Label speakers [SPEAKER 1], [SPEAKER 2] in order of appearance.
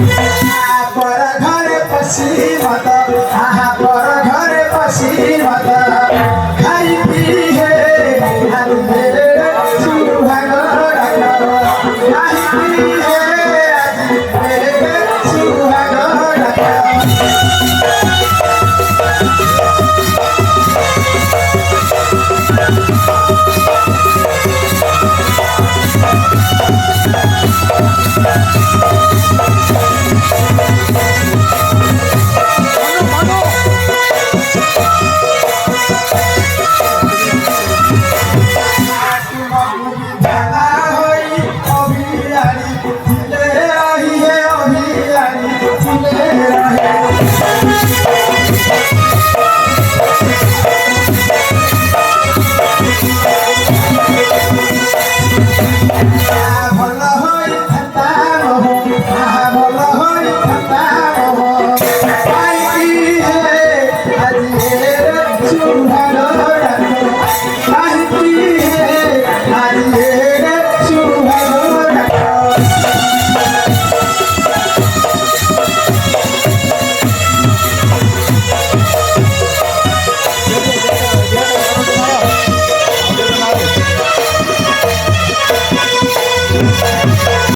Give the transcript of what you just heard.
[SPEAKER 1] पर घरे पसी मत पर घरे पसी मत खाई पी हे हाथ मेरे सुहाग खाई पी हे आज मेरे सुहाग Hãy subscribe cho kênh Ghiền Mì Gõ để không bỏ lỡ